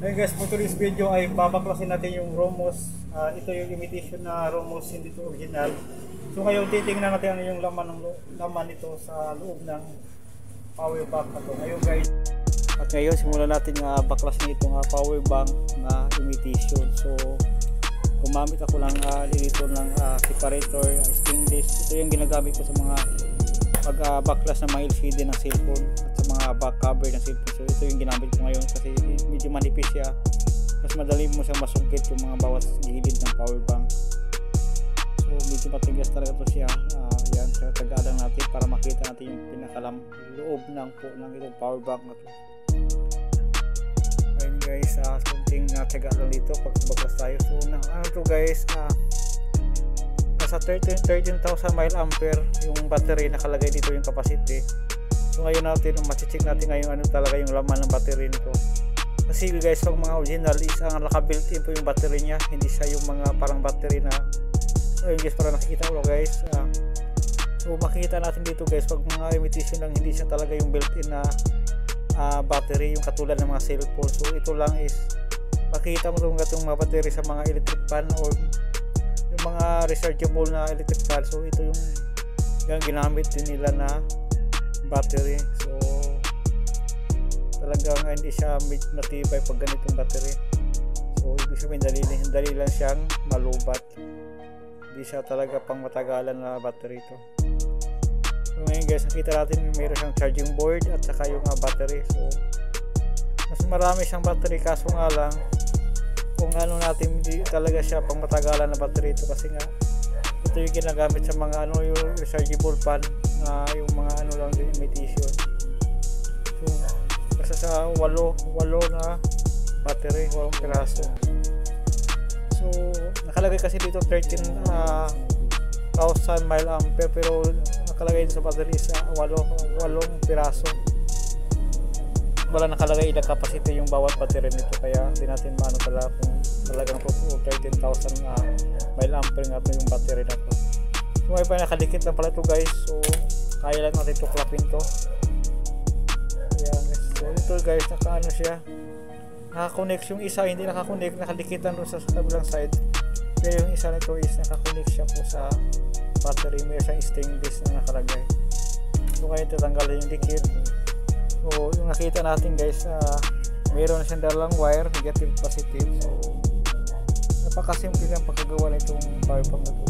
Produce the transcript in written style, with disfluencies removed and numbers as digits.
Hey guys, for today's video ay babaklasin natin yung Romos. Ito yung imitation na Romos, hindi ito original. So ngayon titingnan natin ano yung laman nito sa loob ng power bank na to. Ngayon guys, at ngayon simulan natin nga baklasin itong power bank na imitation. So gumamit ako lang dito ng separator, stainless. Ito yung ginagamit ko sa mga pag-baklas ng mga LCD ng cellphone at sa mga back cover ng cellphone. So ito yung ginamit ko ngayon kasi medyo manipis siya, mas madali mo siyang masungkit yung mga bawat gilid ng power bank. So medyo matigas talaga ito siya. Yan, tagaan natin para makita natin yung pinakalam loob ng itong power bank na to. Ayun guys, something taga lang dito pag baklas tayo. So ano to guys, nasa 13,000 mAh yung battery, nakalagay dito yung capacity. So ngayon natin, ma-check natin ngayon ano talaga yung laman ng battery nito. Kasi guys, pag mga original is ang naka-built in po yung battery niya, hindi siya yung mga parang battery na. So yun guys, para nakikita ko guys. So makikita natin dito guys, pag mga imitation lang, hindi siya talaga yung built-in na battery, yung katulad ng mga cellphone. So ito lang is makikita mo itong mga battery sa mga electric fan or yung mga rechargeable na electric fan. So ito yung ginamit din nila na battery. So talagang hindi siya matibay pag ganitong battery. So ibig sabihin dali lang siyang malubat, hindi siya talaga pang matagalan na battery ito. So ngayon guys, nakita natin mayroon siyang charging board at saka yung battery. So mas marami siyang battery, kaso nga lang kung ano natin, hindi talaga siya pang matagalan na battery ito, kasi nga ito yung ginagamit sa mga yung rechargeable fan, yung mga lang din imitation. So basta sa 8 na battery, 8 piraso. So nakalagay kasi dito 13,000 mAh, pero nakalagay dito sa battery sa 8 piraso. Wala nakalagay ilang capacity yung bawat battery nito, kaya hindi natin maano talaga kung talagang 13,000 mAh nga ito yung battery na to. So may pa nakadikit lang pala ito guys, so kaya lang natin tuklapin to. Ayan guys, so ito guys, nakaano siya, nakakonect yung isa, hindi nakakonect, nakadikitan doon sa kabilang side, pero yung isa nito is nakakonect siya po sa battery. May isang stainless na nakalagay. So kaya tatanggalin yung dikit. So yung nakita natin guys, mayroon na siyang dalang wire, negative, positive. So napakasimple lang pagkagawa na itong power bank na ito.